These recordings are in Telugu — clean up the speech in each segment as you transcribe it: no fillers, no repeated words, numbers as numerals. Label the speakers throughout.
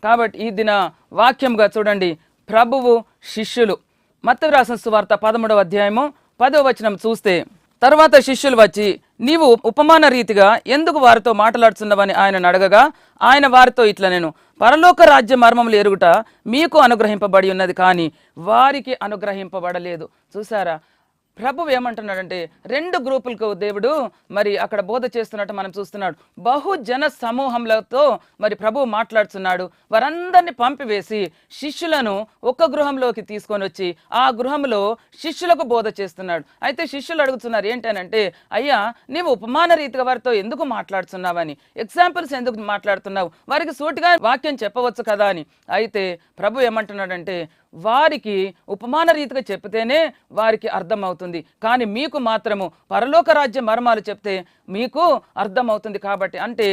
Speaker 1: కాబట్టి ఈ దిన వాక్యంగా చూడండి, ప్రభువు శిష్యులు. మత్తయి రాసిన సువార్త 13వ అధ్యాయము 10వ వచనం చూస్తే, తర్వాత శిష్యులు వచ్చి, నీవు ఉపమాన రీతిగా ఎందుకు వారితో మాట్లాడుతున్నావని ఆయన అడగగా, ఆయన వారితో ఇట్లా, నేను పరలోక రాజ్య మర్మములు ఎరుగుట మీకు అనుగ్రహింపబడి ఉన్నది, కానీ వారికి అనుగ్రహింపబడలేదు. చూసారా, ప్రభువు ఏమంటున్నాడంటే, రెండు గ్రూపులకు దేవుడు మరి అక్కడ బోధ చేస్తున్నట్టు మనం చూస్తున్నాడు. బహుజన సమూహంలతో మరి ప్రభువు మాట్లాడుతున్నాడు. వారందరినీ పంపివేసి శిష్యులను ఒక గృహంలోకి తీసుకొని వచ్చి ఆ గృహంలో శిష్యులకు బోధ చేస్తున్నాడు. అయితే శిష్యులు అడుగుతున్నారు ఏంటనంటే, అయ్యా నీవు ఉపమాన రీతిగా వారితో ఎందుకు మాట్లాడుతున్నావని, ఎగ్జాంపుల్స్ ఎందుకు మాట్లాడుతున్నావు, వారికి సూటిగా వాక్యం చెప్పవచ్చు కదా అని. అయితే ప్రభు ఏమంటున్నాడంటే, వారికి ఉపమాన రీతిగా చెప్తేనే వారికి అర్థమవుతుంది, కానీ మీకు మాత్రము పరలోక రాజ్య మర్మాలు చెప్తే మీకు అర్థమవుతుంది. కాబట్టి అంటే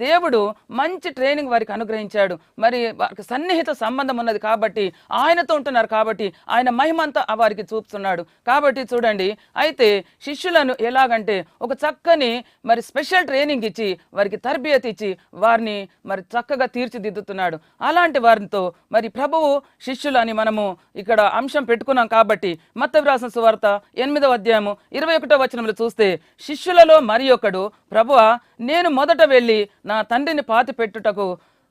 Speaker 1: దేవుడు మంచి ట్రైనింగ్ వారికి అనుగ్రహించాడు. మరి వారికి సన్నిహిత సంబంధం ఉన్నది కాబట్టి, ఆయనతో ఉంటున్నారు కాబట్టి ఆయన మహిమంతా వారికి చూపుతున్నాడు. కాబట్టి చూడండి, అయితే శిష్యులను ఎలాగంటే ఒక చక్కని మరి స్పెషల్ ట్రైనింగ్ ఇచ్చి వారికి తర్బియత్ ఇచ్చి వారిని మరి చక్కగా తీర్చిదిద్దుతున్నాడు. అలాంటి వారితో మరి ప్రభువు శిష్యులు అని మనము ఇక్కడ అంశం పెట్టుకున్నాం. కాబట్టి మత్తయి రాసిన సువార్త 8వ అధ్యాయము 21వ వచనంలో చూస్తే, శిష్యులలో మరి ఒకడు, ప్రభువా నేను మొదట వెళ్ళి నా తండ్రిని పాతి పెట్టుటకు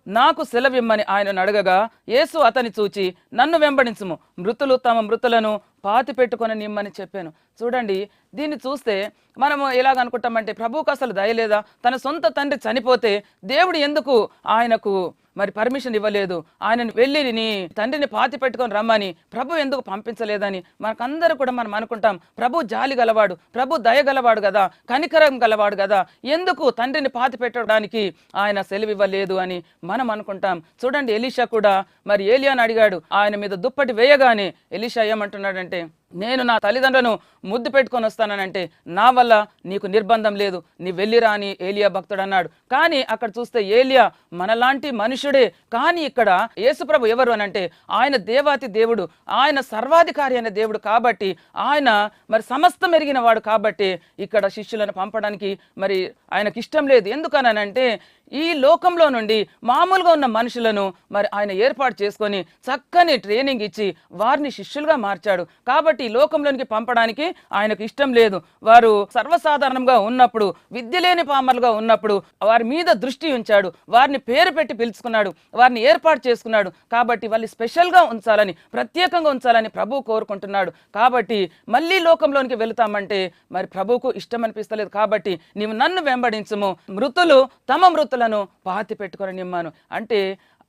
Speaker 1: నాకు సెలవిమ్మని ఆయన అడగగా, యేసు అతని చూచి, నన్ను వెంబడించుము, మృతులు తమ మృతులను పాతి పెట్టుకొని నిమ్మని చెప్పాను. చూడండి, దీన్ని చూస్తే మనము ఎలాగనుకుంటామంటే, ప్రభువుకు అసలు దయలేదా? తన సొంత తండ్రి చనిపోతే దేవుడు ఎందుకు ఆయనకు మరి పర్మిషన్ ఇవ్వలేదు, ఆయనను వెళ్ళి నీ తండ్రిని పాతి పెట్టుకొని రమ్మని ప్రభు ఎందుకు పంపించలేదని మనకందరూ కూడా మనం అనుకుంటాం. ప్రభు జాలి గలవాడు, ప్రభు దయ గలవాడు కదా, కనికరం గలవాడు కదా, ఎందుకు తండ్రిని పాతి పెట్టడానికి ఆయన సెలవు ఇవ్వలేదు అని మనం అనుకుంటాం. చూడండి, ఎలీషా కూడా మరి ఏలియాను అడిగాడు, ఆయన మీద దుప్పటి వేయగానే ఎలీషా ఏమంటున్నాడంటే, నేను నా తల్లిదండ్రులను ముద్దు పెట్టుకొని వస్తానంటే నా వల్ల నీకు నిర్బంధం లేదు, నీ వెళ్ళిరా అని ఏలియా భక్తుడు అన్నాడు. కానీ అక్కడ చూస్తే ఏలియా మనలాంటి మనుషుడే. కానీ ఇక్కడ యేసుప్రభు ఎవరు అనంటే, ఆయన దేవాతి దేవుడు, ఆయన సర్వాధికారి అనే దేవుడు కాబట్టి, ఆయన మరి సమస్తం ఎరిగిన వాడు కాబట్టి ఇక్కడ శిష్యులను పంపడానికి మరి ఆయనకి ఇష్టం లేదు. ఎందుకనంటే, ఈ లోకంలో నుండి మామూలుగా ఉన్న మనుషులను మరి ఆయన ఏర్పాటు చేసుకొని చక్కని ట్రైనింగ్ ఇచ్చి వారిని శిష్యులుగా మార్చాడు. కాబట్టి ఈ లోకంలోనికి పంపడానికి ఆయనకు ఇష్టం లేదు. వారు సర్వసాధారణంగా ఉన్నప్పుడు, విద్య లేని పామరులుగా ఉన్నప్పుడు వారి మీద దృష్టి ఉంచాడు, వారిని పేరు పెట్టి పిలుచుకున్నాడు, వారిని ఏర్పాటు చేసుకున్నాడు. కాబట్టి వాళ్ళు స్పెషల్గా ఉంచాలని, ప్రత్యేకంగా ఉంచాలని ప్రభువు కోరుకుంటున్నాడు. కాబట్టి మళ్ళీ లోకంలోనికి వెళుతామంటే మరి ప్రభువుకు ఇష్టం అనిపిస్తలేదు. కాబట్టి నీవు నన్ను వెంబడించుము, మృతులు తమ మృతులను పాతి పెట్టుకొని నిమ్మాను అంటే,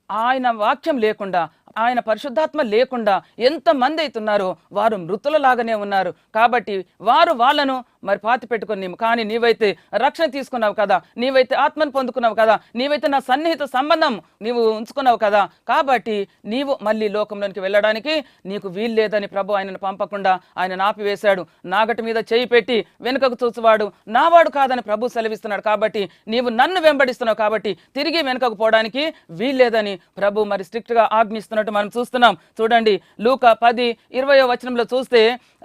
Speaker 1: ఆయన వాక్యం లేకుండా, ఆయన పరిశుద్ధాత్మ లేకుండా ఎంతమంది అవుతున్నారో వారు మృతులలాగానే ఉన్నారు. కాబట్టి వారు వాళ్ళను మరి పాతి పెట్టుకొని, కానీ నీవైతే రక్షణ తీసుకున్నావు కదా, నీవైతే ఆత్మను పొందుకున్నావు కదా, నీవైతే నా సన్నిహిత సంబంధం నీవు ఉంచుకున్నావు కదా, కాబట్టి నీవు మళ్ళీ లోకంలోనికి వెళ్ళడానికి నీకు వీలు లేదని ప్రభు ఆయనను పంపకుండా ఆయన ఆపివేశాడు. నాగటి మీద చేయి పెట్టి వెనుకకు చూసేవాడు నావాడు కాదని ప్రభు సెలవిస్తున్నాడు. కాబట్టి నీవు నన్ను వెంబడిస్తున్నావు కాబట్టి తిరిగి వెనుకకు పోవడానికి వీలు లేదని ప్రభు మరి స్ట్రిక్ట్ గా ఆజ్ఞిస్తున్నట్టు మనం చూస్తున్నాం. చూడండి, లూకా 10:20వ వచనంలో చూస్తే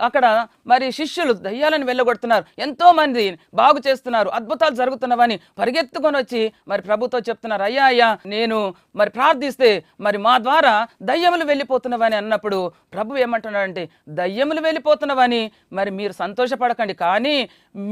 Speaker 1: అక్కడ మరి శిష్యులు దయ్యాలను వెళ్ళగొడుతున్నారు, ఎంతో మంది బాగు చేస్తున్నారు, అద్భుతాలు జరుగుతున్నవని పరిగెత్తుకొని వచ్చి మరి ప్రభుతో చెప్తున్నారు, అయ్యా అయ్యా నేను మరి ప్రార్థిస్తే మరి మా ద్వారా దయ్యములు వెళ్ళిపోతున్నవని అన్నప్పుడు ప్రభు ఏమంటున్నాడంటే, దయ్యములు వెళ్ళిపోతున్నవని మరి మీరు సంతోషపడకండి, కానీ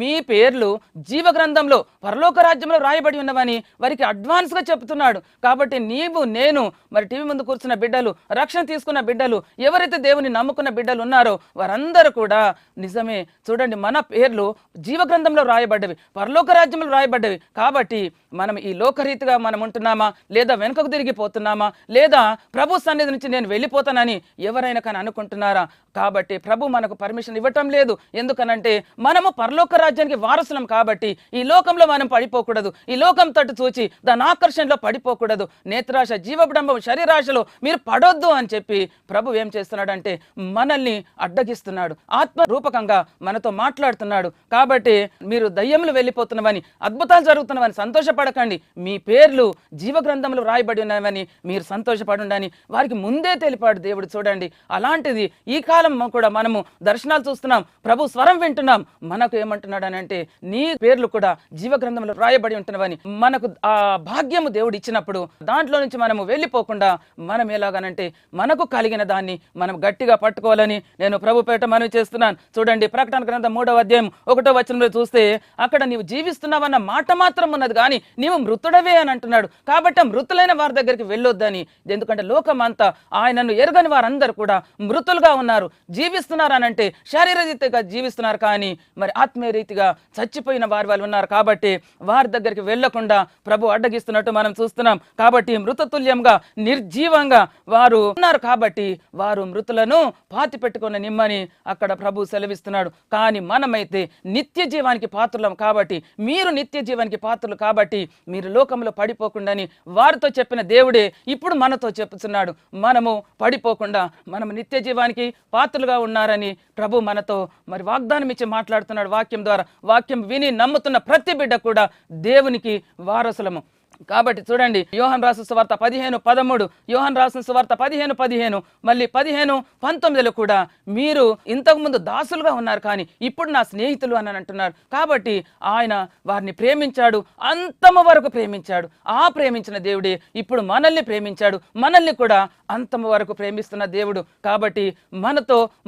Speaker 1: మీ పేర్లు జీవ గ్రంథంలో పరలోక రాజ్యంలో రాయబడి ఉన్నవని వారికి అడ్వాన్స్ గా చెప్తున్నాడు. కాబట్టి నీవు నేను మరి టీవీ ముందు కూర్చున్న బిడ్డలు, రక్షణ తీసుకున్న బిడ్డలు, ఎవరైతే దేవుని నమ్ముకున్న బిడ్డలు ఉన్నారో వారందరూ కూడా నిజమే. చూడండి, మన పేర్లు జీవ గ్రంథంలో రాయబడ్డవి, పరలోక రాజ్యంలో రాయబడ్డవి. కాబట్టి మనం ఈ లోకరీతిగా మనం ఉంటున్నామా, లేదా వెనుకకు తిరిగిపోతున్నామా, లేదా ప్రభు సన్నిధి నుంచి నేను వెళ్ళిపోతానని ఎవరైనా కానీ అనుకుంటున్నారా? కాబట్టి ప్రభు మనకు పర్మిషన్ ఇవ్వటం లేదు. ఎందుకనంటే మనము పరలోక రాజ్యానికి వారసులం కాబట్టి ఈ లోకంలో మనం పడిపోకూడదు, ఈ లోకం తట్టు చూచి దాని ఆకర్షణలో పడిపోకూడదు. నేత్రాశ, జీవబడంబం, శరీరాశలో మీరు పడొద్దు అని చెప్పి ప్రభు ఏం చేస్తున్నాడంటే మనల్ని అడ్డగిస్తున్నాడు, ఆత్మ రూపకంగా మనతో మాట్లాడుతున్నాడు. కాబట్టి మీరు దయ్యములు వెళ్ళిపోతున్నవని, అద్భుతాలు జరుగుతున్నవని సంతోషపడ సంతోషపడకండి, మీ పేర్లు జీవ గ్రంథంలో రాయబడి ఉన్నాయని మీరు సంతోషపడుండని వారికి ముందే తెలిపాడు దేవుడు. చూడండి, అలాంటిది ఈ కాలం కూడా మనము దర్శనాలు చూస్తున్నాం, ప్రభు స్వరం వింటున్నాం. మనకు ఏమంటున్నాడు అని అంటే, నీ పేర్లు కూడా జీవ గ్రంథంలో రాయబడి ఉంటున్నవని మనకు ఆ భాగ్యము దేవుడు ఇచ్చినప్పుడు దాంట్లో నుంచి మనము వెళ్ళిపోకుండా మనం ఎలాగనంటే మనకు కలిగిన దాన్ని మనం గట్టిగా పట్టుకోవాలని నేను ప్రభు పేట మనవి చేస్తున్నాను. చూడండి, ప్రకటన గ్రంథం 3వ అధ్యాయం 1వ వచనంలో చూస్తే అక్కడ నీవు జీవిస్తున్నావన్న మాట మాత్రం ఉన్నది, కానీ నీవు మృతుడవే అని అంటున్నాడు. కాబట్టి మృతులైన వారి దగ్గరికి వెళ్ళొద్దని, ఎందుకంటే లోకం అంతా ఆయనను ఎరగని వారందరూ కూడా మృతులుగా ఉన్నారు. జీవిస్తున్నారు అని అంటే శారీరరీతిగా జీవిస్తున్నారు, కానీ మరి ఆత్మీయ రీతిగా చచ్చిపోయిన వాళ్ళు ఉన్నారు. కాబట్టి వారి దగ్గరికి వెళ్లకుండా ప్రభు అడ్డగిస్తున్నట్టు మనం చూస్తున్నాం. కాబట్టి మృతతుల్యంగా నిర్జీవంగా వారు ఉన్నారు. కాబట్టి వారు మృతులను పాతి పెట్టుకున్న నిమ్మని అక్కడ ప్రభు సెలవిస్తున్నాడు. కానీ మనమైతే నిత్య జీవానికి పాత్రలం. కాబట్టి మీరు నిత్య జీవానికి పాత్రలు, కాబట్టి మీరు లోకంలో పడిపోకుండాని వారితో చెప్పిన దేవుడే ఇప్పుడు మనతో చెప్తున్నాడు. మనము పడిపోకుండా మనము నిత్య జీవానికి పాత్రలుగా ఉన్నారని ప్రభు మనతో మరి వాగ్దానం ఇచ్చి మాట్లాడుతున్నాడు వాక్యం ద్వారా. వాక్యం విని నమ్ముతున్న ప్రతి బిడ్డ కూడా దేవునికి వారసులము. కాబట్టి చూడండి, యోహాను రాసిన సువార్త 15:13, యోహాను రాసిన సువార్త 15:15, మళ్ళీ 15:19 కూడా మీరు ఇంతకుముందు దాసులుగా ఉన్నారు, కానీ ఇప్పుడు నా స్నేహితులు అని అంటున్నారు. కాబట్టి ఆయన వారిని ప్రేమించాడు, అంతము వరకు ప్రేమించాడు. ఆ ప్రేమించిన దేవుడే ఇప్పుడు మనల్ని ప్రేమించాడు, మనల్ని కూడా అంతము వరకు ప్రేమిస్తున్న దేవుడు. కాబట్టి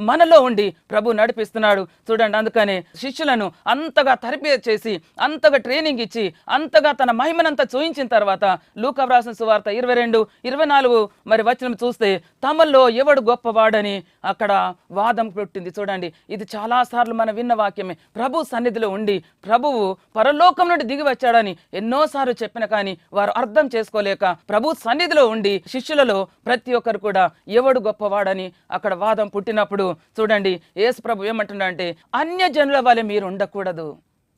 Speaker 1: మనలో ఉండి ప్రభు నడిపిస్తున్నాడు. చూడండి, అందుకనే శిష్యులను అంతగా తరబేతి చేసి, అంతగా ట్రైనింగ్ ఇచ్చి, అంతగా తన మహిమనంతా చూయించిన తర్వాత లూకా వ్రాసిన సువార్త 22-24 మరి వచనం చూస్తే తమలో ఎవడు గొప్పవాడని అక్కడ వాదం పెట్టింది. చూడండి, ఇది చాలా సార్లు మనం విన్న వాక్యమే. ప్రభు సన్నిధిలో ఉండి ప్రభువు పరలోకం నుండి దిగి వచ్చాడని ఎన్నోసార్లు చెప్పిన, కానీ వారు అర్థం చేసుకోలేక ప్రభు సన్నిధిలో ఉండి శిష్యులలో ప్రతి ఒక్కరు కూడా ఎవడు గొప్పవాడని అక్కడ వాదం పుట్టినప్పుడు చూడండి, యేసు ప్రభు ఏమంటున్నాడంటే, అన్యజనుల వలె మీరు ఉండకూడదు.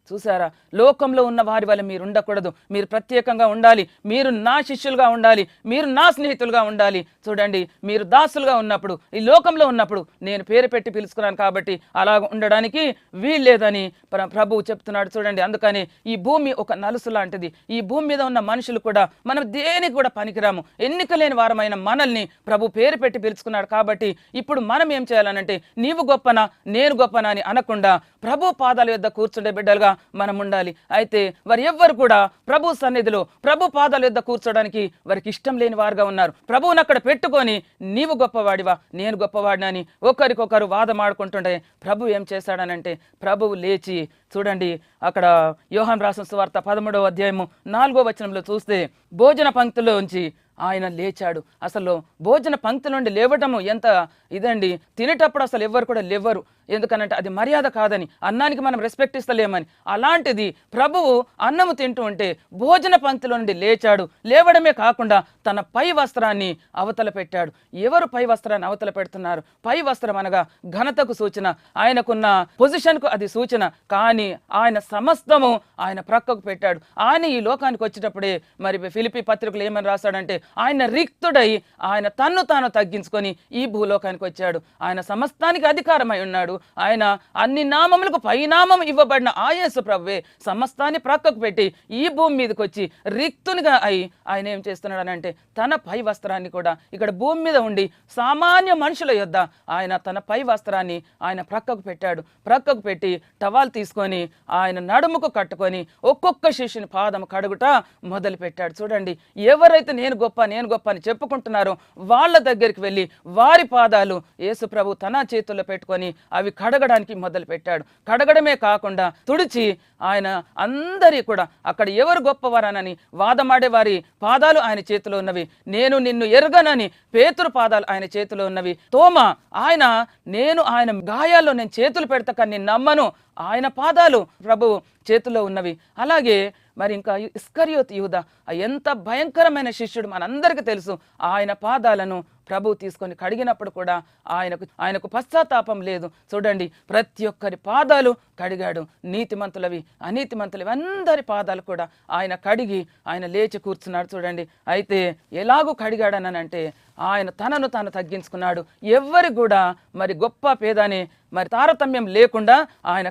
Speaker 1: చూసారా, లోకంలో ఉన్న వారి వల్ల మీరు ఉండకూడదు, మీరు ప్రత్యేకంగా ఉండాలి, మీరు నా శిష్యులుగా ఉండాలి, మీరు నా స్నేహితులుగా ఉండాలి. చూడండి, మీరు దాసులుగా ఉన్నప్పుడు, ఈ లోకంలో ఉన్నప్పుడు నేను పేరు పెట్టి పిలుచుకున్నాను, కాబట్టి అలా ఉండడానికి వీల్లేదని ప్రభువు చెప్తున్నాడు. చూడండి, అందుకని ఈ భూమి ఒక నలుసు లాంటిది. ఈ భూమి మీద ఉన్న మనుషులు కూడా మనం దేనికి కూడా పనికిరాము, ఎన్నిక లేని వారమైన మనల్ని ప్రభు పేరు పెట్టి పిలుచుకున్నాడు. కాబట్టి ఇప్పుడు మనం ఏం చేయాలనంటే, నీవు గొప్పనా నేను గొప్పనా అని అనకుండా ప్రభు పాదాల యొద్ద కూర్చుండే బిడ్డలుగా మనం ఉండాలి. అయితే వారు ఎవ్వరు కూడా ప్రభు సన్నిధిలో ప్రభు పాదాల యొద్ద కూర్చోడానికి వారికి ఇష్టం లేని వారుగా ఉన్నారు. ప్రభువుని అక్కడ పెట్టుకొని నీవు గొప్పవాడివా నేను గొప్పవాడినా అని ఒకరికొకరు వాదమాడుకుంటుంటే ప్రభు ఏం చేశాడనంటే, ప్రభువు లేచి చూడండి, అక్కడ యోహాను రాసిన సువార్త 13వ అధ్యాయము 4వ వచనంలో చూస్తే భోజన పంక్తిలోంచి ఆయన లేచాడు. అసలు భోజన పంక్తి నుండి లేవటము ఎంత ఇదండి. తినేటప్పుడు అసలు ఎవ్వరు కూడా లేవరు, ఎందుకనంటే అది మర్యాద కాదని, అన్నానికి మనం రెస్పెక్ట్ ఇస్తలేమని. అలాంటిది ప్రభువు అన్నము తింటూ ఉంటే భోజన పంక్తిలో నుండి లేచాడు. లేవడమే కాకుండా తన పై వస్త్రాన్ని అవతల పెట్టాడు. ఎవరు పై వస్త్రాన్ని అవతల పెడుతున్నారు? పై వస్త్రం అనగా ఘనతకు సూచన, ఆయనకున్న పొజిషన్కు అది సూచన. కానీ ఆయన సమస్తము ఆయన ప్రక్కకు పెట్టాడు. ఆయన ఈ లోకానికి వచ్చేటప్పుడే మరి ఫిలిప్పీ పత్రికలు ఏమని రాశాడంటే, ఆయన రిక్తుడై ఆయన తన్ను తాను తగ్గించుకొని ఈ భూలోకానికి వచ్చాడు. ఆయన సమస్తానికి అధికారమై ఉన్నాడు. ఆయన అన్ని నామములకు పైనామం ఇవ్వబడిన ఆ యేసు ప్రభువే సమస్తాన్ని ప్రక్కకు పెట్టి ఈ భూమి మీదకి వచ్చి రిక్తునిగా అయి ఆయన ఏం చేస్తున్నాడు అని అంటే, తన పై వస్త్రాన్ని కూడా ఇక్కడ భూమి మీద ఉండి సామాన్య మనుషుల యొద్ద ఆయన తన పై వస్త్రాన్ని ఆయన ప్రక్కకు పెట్టాడు. ప్రక్కకు పెట్టి టవాల్ తీసుకొని ఆయన నడుముకు కట్టుకొని ఒక్కొక్క శిష్యుని పాదము కడుగుట మొదలు పెట్టాడు. చూడండి, ఎవరైతే నేను గొప్ప అని చెప్పుకుంటున్నారో వాళ్ళ దగ్గరికి వెళ్ళి వారి పాదాలు యేసు ప్రభు తన చేతుల్లో పెట్టుకొని అవి కడగడానికి మొదలు పెట్టాడు. కడగడమే కాకుండా తుడిచి ఆయన అందరి కూడా అక్కడ ఎవరు గొప్పవారనని వాదమాడే వారి పాదాలు ఆయన చేతిలో ఉన్నవి. నేను నిన్ను ఎరగనని పేతురు పాదాలు ఆయన చేతిలో ఉన్నవి. తోమా ఆయన గాయాల్లో నేను చేతులు పెడతా కానీ నేను నమ్మను, ఆయన పాదాలు ప్రభు చేతిలో ఉన్నవి. అలాగే మరి ఇంకా ఇస్కరియోతు యూదా ఎంత భయంకరమైన శిష్యుడు మనందరికీ తెలుసు. ఆయన పాదాలను ప్రభు తీసుకొని కడిగినప్పుడు కూడా ఆయనకు పశ్చాత్తాపం లేదు. చూడండి, ప్రతి ఒక్కరి పాదాలు కడిగాడు. నీతిమంతులవి అనీతిమంతులవి అందరి పాదాలు కూడా ఆయన కడిగి ఆయన లేచి కూర్చున్నాడు. చూడండి, అయితే ఎలాగూ కడిగాడనంటే ఆయన తనను తాను తగ్గించుకున్నాడు. ఎవ్వరి కూడా మరి గొప్ప పేదని మరి తారతమ్యం లేకుండా ఆయన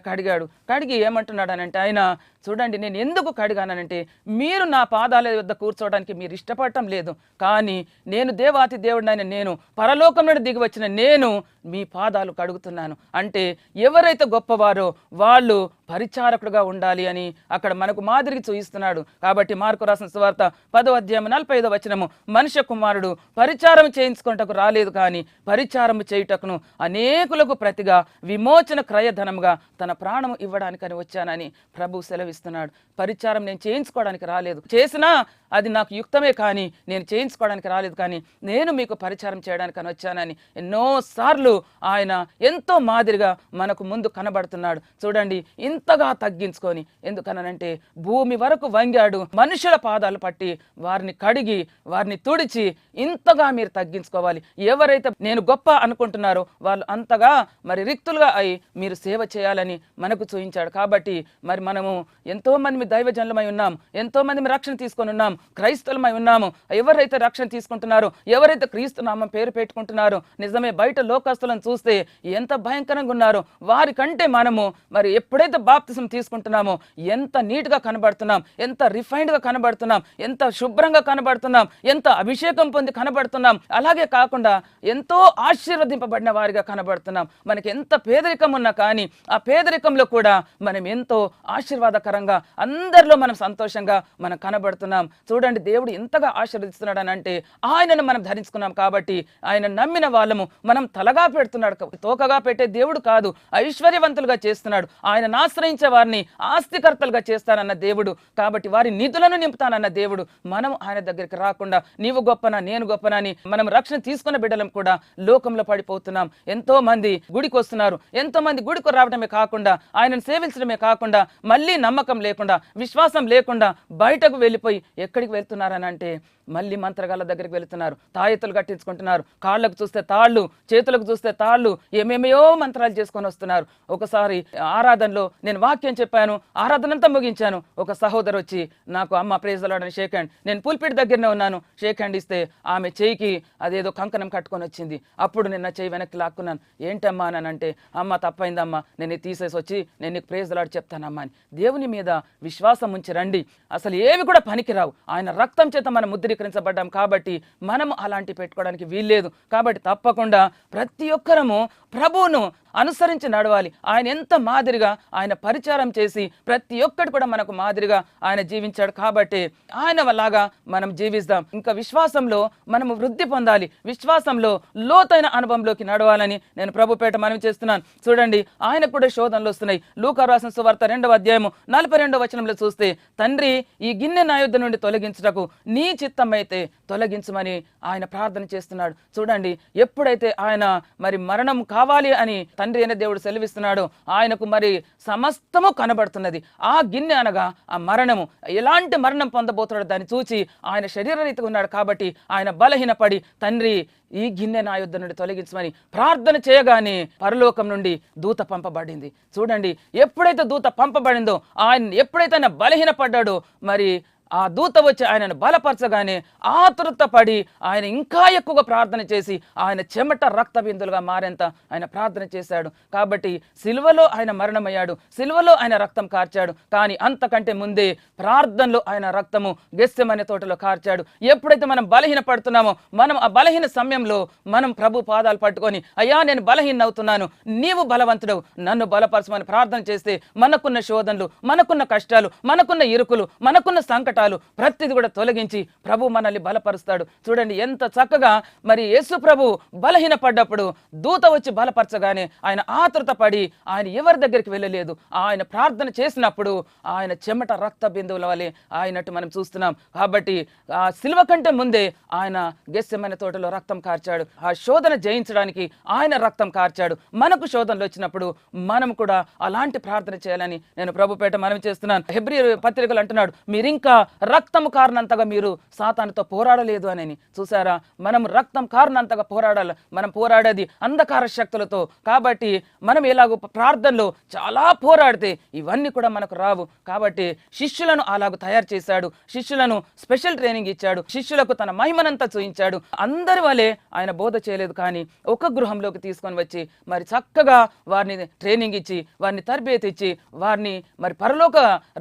Speaker 1: కడిగి ఏమంటున్నాడనంటే ఆయన, చూడండి, నేను ఎందుకు కడిగానంటే మీరు నా పాదాల వద్ద కూర్చోవడానికి మీరు ఇష్టపడటం లేదు, కానీ నేను దేవాతి దేవుడినైన నేను పరలోకం నుండి దిగి వచ్చిన నేను మీ పాదాలు కడుగుతున్నాను. అంటే ఎవరైతే గొప్పవారో వాళ్ళు పరిచారకుడుగా ఉండాలి అని అక్కడ మనకు మాదిరికి చూయిస్తున్నాడు. కాబట్టి మార్కు రాసిన సువార్త 10వ అధ్యాయం 45వ వచనము, మనుష్య కుమారుడు పరిచారం చేయించుకుంటకు రాలేదు, కానీ పరిచారం చేయుటకును అనేకులకు ప్రతిగా విమోచన క్రయధనముగా తన ప్రాణము ఇవ్వడానికని వచ్చానని ప్రభు సెలవిస్తున్నాడు. పరిచారం నేను చేయించుకోవడానికి రాలేదు, చేసినా అది నాకు యుక్తమే, కానీ నేను చేయించుకోవడానికి రాలేదు, కానీ నేను మీకు పరిచారం చేయడానికని వచ్చానని ఎన్నోసార్లు ఆయన ఎంతో మాదిరిగా మనకు ముందు కనబడుతున్నాడు. చూడండి, ఇంతగా తగ్గించుకొని, ఎందుకనంటే భూమి వరకు వంగాడు. మనుషుల పాదాలు పట్టి వారిని కడిగి వారిని తుడిచి ఇంతగా మీరు తగ్గించుకోవాలి. ఎవరైతే నేను గొప్ప అనుకుంటున్నారో వాళ్ళు అంతగా మరి రిక్తులుగా అయి మీరు సేవ చేయాలని మనకు చూయించాడు. కాబట్టి మరి మనము ఎంతో మంది దైవజనులమై ఉన్నాం, ఎంతో మంది రక్షణ తీసుకొని ఉన్నాం, క్రైస్తవులమై ఉన్నాము. ఎవరైతే రక్షణ తీసుకుంటున్నారో, ఎవరైతే క్రీస్తు నామం పేరు పెట్టుకుంటున్నారో, నిజమే బయట లోకస్తులను చూస్తే ఎంత భయంకరంగా ఉన్నారో వారికంటే మనము మరి ఎప్పుడైతే బాప్తిసం తీసుకుంటున్నామో ఎంత నీట్గా కనబడుతున్నాం, ఎంత రిఫైన్డ్గా కనబడుతున్నాం, ఎంత శుభ్రంగా కనబడుతున్నాం, ఎంత అభిషేకం పొంది కనబడుతున్నాం. అలాగే కాకుండా ఎంతో ఆశీర్వదింపబడిన వారిగా కనబడుతున్నాం. మనకి ఎంత పేదరికం ఉన్నా కానీ ఆ పేదరికంలో కూడా మనం ఎంతో ఆశీర్వాదకరంగా అందరిలో మనం సంతోషంగా మనం కనబడుతున్నాం. చూడండి, దేవుడు ఎంతగా ఆశీర్వదిస్తున్నాడు అని అంటే ఆయనను మనం ధరించుకున్నాం కాబట్టి ఆయన నమ్మిన వాళ్ళము మనం తలగా పెడుతున్నాడు, తోకగా పెట్టే దేవుడు కాదు, ఐశ్వర్యవంతులుగా చేస్తున్నాడు. ఆయన ఆశ్రయించే వారిని ఆస్తికర్తలుగా చేస్తానన్న దేవుడు, కాబట్టి వారి నిధులను నింపుతానన్న దేవుడు. మనం ఆయన దగ్గరికి రాకుండా నీవు గొప్పనా నేను గొప్పనా అని మనం రక్షణ తీసుకున్న బిడ్డలం కూడా లోకంలో పడిపోతున్నాం. ఎంతో మంది గుడికి వస్తున్నారు, ఎంతో మంది గుడికి రావడమే కాకుండా ఆయనను సేవించడమే కాకుండా మళ్ళీ నమ్మకం లేకుండా విశ్వాసం లేకుండా బయటకు వెళ్ళిపోయి ఎక్కడికి వెళ్తున్నారని అంటే మళ్ళీ మంత్రగాళ్ళ దగ్గరికి వెళుతున్నారు, తాయెత్తులు కట్టించుకుంటున్నారు, కాళ్ళకు చూస్తే తాళ్ళు, చేతులకు చూస్తే తాళ్ళు, ఏమేమయో మంత్రాలు చేసుకొని వస్తున్నారు. ఒకసారి ఆరాధనలో నేను వాక్యం చెప్పాను, ఆరాధనంతా ముగించాను. ఒక సహోదరు వచ్చి నాకు అమ్మ ప్రైజ్ లార్డ్ అని షేక్ హ్యాండ్, నేను పుల్పిట్ దగ్గరనే ఉన్నాను, షేక్ హ్యాండ్ ఇస్తే ఆమె చేయికి అదేదో కంకణం కట్టుకొని వచ్చింది. అప్పుడు నేను నా చేయి వెనక్కి లాక్కున్నాను. ఏంటమ్మా అని అంటే, అమ్మ తప్పైందమ్మా, నేను తీసేసి వచ్చి నేను నీకు ప్రైజ్ లార్డ్ చెప్తానమ్మా అని. దేవుని మీద విశ్వాసం ఉంచి రండి, అసలు ఏవి కూడా పనికిరావు. ఆయన రక్తం చేత మనం ముద్రీకరించబడ్డాం కాబట్టి మనం అలాంటి పెట్టుకోవడానికి వీల్లేదు. కాబట్టి తప్పకుండా ప్రతి ఒక్కరము ప్రభువును అనుసరించి నడవాలి. ఆయన ఎంత మాదిరిగా ఆయన పరిచారం చేసి ప్రతి ఒక్కటి కూడా మనకు మాదిరిగా ఆయన జీవించాడు. కాబట్టి ఆయన వల్లగా మనం జీవిస్తాం. ఇంకా విశ్వాసంలో మనము వృద్ధి పొందాలి, విశ్వాసంలో లోతైన అనుభవంలోకి నడవాలని నేను ప్రభుపేట మనవి చేస్తున్నాను. చూడండి, ఆయన కూడా శోధనలు వస్తున్నాయి. లూకా రాసిన సువార్త 2వ అధ్యాయము 42వ వచనంలో చూస్తే, తండ్రి ఈ గిన్నె నా యొద్ద నుండి తొలగించుటకు నీ చిత్తమైతే తొలగించమని ఆయన ప్రార్థన చేస్తున్నాడు. చూడండి, ఎప్పుడైతే ఆయన మరి మరణం కావాలి అని తండ్రి అయిన దేవుడు సెలవిస్తున్నాడు, ఆయనకు మరి సమస్తము కనబడుతున్నది. ఆ గిన్నె అనగా ఆ మరణము, ఎలాంటి మరణం పొందబోతున్నాడు దాన్ని చూచి ఆయన శరీరరీతిగా ఉన్నాడు. కాబట్టి ఆయన బలహీనపడి తండ్రి ఈ గిన్నె నా యొద్ద నుండి తొలగించమని ప్రార్థన చేయగానే పరలోకం నుండి దూత పంపబడింది. చూడండి, ఎప్పుడైతే దూత పంపబడిందో, ఆయన ఎప్పుడైతే ఆయన బలహీనపడ్డాడో మరి ఆ దూత వచ్చి ఆయనను బలపరచగానే ఆతురత పడి ఆయన ఇంకా ఎక్కువగా ప్రార్థన చేసి ఆయన చెమట రక్త బిందులుగా మారేంత ఆయన ప్రార్థన చేశాడు. కాబట్టి సిలువలో ఆయన మరణమయ్యాడు, సిలువలో ఆయన రక్తం కార్చాడు. కానీ అంతకంటే ముందే ప్రార్థనలో ఆయన రక్తము గెత్సెమనే తోటలో కార్చాడు. ఎప్పుడైతే మనం బలహీన పడుతున్నామో, మనం ఆ బలహీన సమయంలో మనం ప్రభు పాదాలు పట్టుకొని, అయ్యా నేను బలహీన అవుతున్నాను, నీవు బలవంతుడవు, నన్ను బలపరచమని ప్రార్థన చేస్తే మనకున్న శోధనలు, మనకున్న కష్టాలు, మనకున్న ఇరుకులు, మనకున్న సంకటాలు ప్రతిది కూడా తొలగించి ప్రభు మనల్ని బలపరుస్తాడు. చూడండి ఎంత చక్కగా మరి యేసు ప్రభు బలహీన పడ్డప్పుడు దూత వచ్చి బలపరచగానే ఆయన ఆతృత పడి ఆయన ఎవరి దగ్గరికి వెళ్ళలేదు. ఆయన ప్రార్థన చేసినప్పుడు ఆయన చెమట రక్త బిందువుల వలె ఆయనట్టు మనం చూస్తున్నాం. కాబట్టి ఆ సిలువ కంటే ముందే ఆయన గెత్సెమనే తోటలో రక్తం కార్చాడు. ఆ శోధన జయించడానికి ఆయన రక్తం కార్చాడు. మనకు శోధనలు వచ్చినప్పుడు మనం కూడా అలాంటి ప్రార్థన చేయాలని నేను ప్రభుపేట మనవి చేస్తున్నాను. హెబ్రీ పత్రికలు అంటున్నాడు, మీరింకా రక్తం కారణంతగా మీరు సాతానుతో పోరాడలేదు అని. చూసారా, మనం రక్తం కారణంతగా పోరాడాలి. మనం పోరాడేది అంధకార శక్తులతో. కాబట్టి మనం ఎలాగో ప్రార్థనలో చాలా పోరాడితే ఇవన్నీ కూడా మనకు రావు. కాబట్టి శిష్యులను అలాగూ తయారు చేశాడు, శిష్యులను స్పెషల్ ట్రైనింగ్ ఇచ్చాడు, శిష్యులకు తన మహిమనంతా చూయించాడు. అందరి వలె ఆయన బోధ చేయలేదు, కానీ ఒక గృహంలోకి తీసుకొని వచ్చి మరి చక్కగా వారిని ట్రైనింగ్ ఇచ్చి, వారిని తరబేతి ఇచ్చి, వారిని మరి పరలోక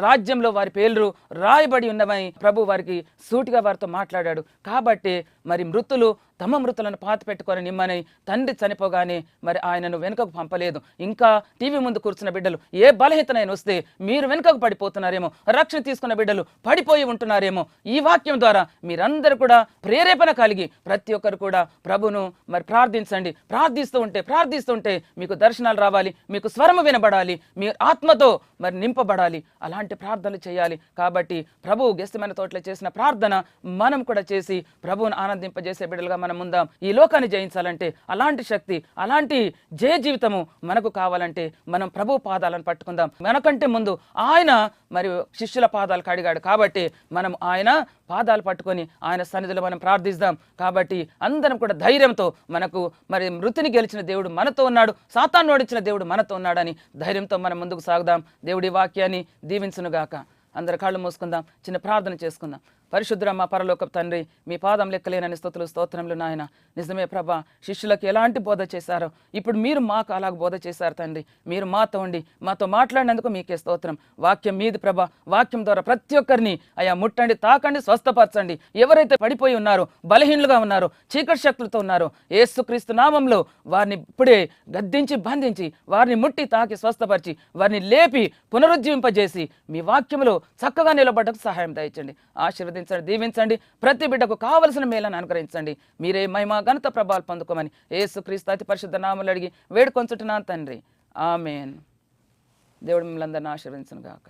Speaker 1: రాజ్యంలో వారి పేర్లు రాయబడి ఉన్నవని ప్రభు వారికి సూటిగా వారితో మాట్లాడాడు. కాబట్టి మరి మృతులు తమ మృతులను పాతి పెట్టుకొని నిమ్మని తండ్రి చనిపోగానే మరి ఆయనను వెనుకకు పంపలేదు. ఇంకా టీవీ ముందు కూర్చున్న బిడ్డలు ఏ బలహీనతనైనా వస్తే మీరు వెనుకకు పడిపోతున్నారేమో, రక్షణ తీసుకున్న బిడ్డలు పడిపోయి ఉంటున్నారేమో, ఈ వాక్యం ద్వారా మీరందరూ కూడా ప్రేరేపణ కలిగి ప్రతి ఒక్కరు కూడా ప్రభును మరి ప్రార్థించండి. ప్రార్థిస్తూ ఉంటే మీకు దర్శనాలు రావాలి, మీకు స్వరము వినబడాలి, మీ ఆత్మతో మరి నింపబడాలి. అలాంటి ప్రార్థనలు చేయాలి. కాబట్టి ప్రభువు గెస్తెమనే తోటలో చేసిన ప్రార్థన మనం కూడా చేసి ప్రభువును ఆనందింపజేసే బిడ్డలుగా మనం ఉందాం. ఈ లోకాన్ని జయించాలంటే అలాంటి శక్తి, అలాంటి జయ జీవితము మనకు కావాలంటే మనం ప్రభు పాదాలను పట్టుకుందాం. మనకంటే ముందు ఆయన మరి శిష్యుల పాదాలు కడిగాడు. కాబట్టి మనం ఆయన పాదాలు పట్టుకొని ఆయన సన్నిధిలో మనం ప్రార్థిస్తాం. కాబట్టి అందరం కూడా ధైర్యంతో మనకు మరి మృతిని గెలిచిన దేవుడు మనతో ఉన్నాడు, సాతాను ఓడించిన దేవుడు మనతో ఉన్నాడని ధైర్యంతో మనం ముందుకు సాగుదాం. దేవుడి వాక్యాన్ని దీవించునుగాక. అందరు కళ్ళు మూసుకుందాం, చిన్న ప్రార్థన చేసుకుందాం. పరిశుద్ధురమ్మ పరలోకపు తండ్రి, మీ పాదం లెక్కలేనని స్తుతులు స్తోత్రములు నాయన. నిజమే ప్రభా, శిష్యులకు ఎలాంటి బోధ చేశారో ఇప్పుడు మీరు మాకు అలాగ బోధ చేశారు తండ్రి. మీరు మాతో ఉండి మాతో మాట్లాడినందుకు మీకే స్తోత్రం. వాక్యం మీది ప్రభా, వాక్యం ద్వారా ప్రతి ఒక్కరిని అయా ముట్టండి, తాకండి, స్వస్థపరచండి. ఎవరైతే పడిపోయి ఉన్నారో, బలహీనులుగా ఉన్నారో, చీకటి శక్తులతో ఉన్నారో, యేసుక్రీస్తు నామంలో వారిని ఇప్పుడే గద్దించి బంధించి వారిని ముట్టి తాకి స్వస్థపరిచి వారిని లేపి పునరుజ్జీవింపజేసి మీ వాక్యంలో చక్కగా నిలబడ్డకు సహాయం దయచండి. ఆశీర్వదించండి, దీవించండి. ప్రతి బిడ్డకు కావలసిన మేలను అనుగ్రహించండి. మీరే మహిమ ఘనత ప్రభావాలు పొందుకోమని యేసుక్రీస్తు అతి పరిశుద్ధ నామములో అడిగి వేడుకొంచుచున్నాను తండ్రి, ఆమేన్. దేవుడు మిమ్మల్ని అందరిని ఆశీర్వదించును గాక.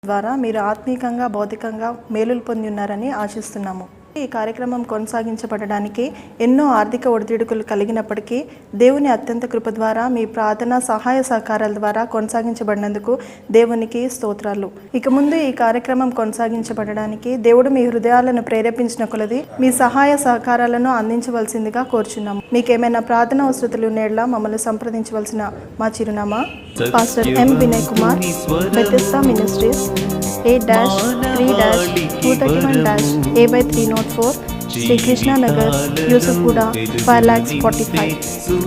Speaker 2: ద్వారా మీరు ఆత్మీకంగా, భౌతికంగా మేలులు పొంది ఉన్నారని ఆశిస్తున్నాము. ఈ కార్యక్రమం కొనసాగించబడడానికి ఎన్నో ఆర్థిక ఒడిదుడుకులు కలిగినప్పటికీ దేవుని అత్యంత కృప ద్వారా మీ ప్రార్థన సహాయ సహకారాల ద్వారా కొనసాగించబడినందుకు దేవునికి స్తోత్రాలు. ఇక ముందు ఈ కార్యక్రమం కొనసాగించబడడానికి దేవుడు మీ హృదయాలను ప్రేరేపించిన కొలది మీ సహాయ సహకారాలను అందించవలసిందిగా కోరుచున్నాము. మీకేమైనా ప్రార్థన అవసరతలు నేడ్లా మమ్మల్ని సంప్రదించవలసిన మా చిరునామా pastor M Vinay Kumar, Bethesda ministries, 8-3-231-A/304, Sri Krishna Nagar, Yousufguda, 5,45,000.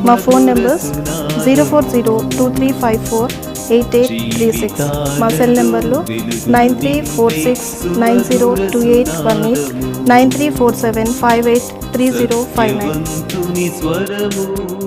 Speaker 2: మా ఫోన్ నెంబర్స్ 04023548836. మా సెల్ నెంబర్లు 9346902818, 9347583059.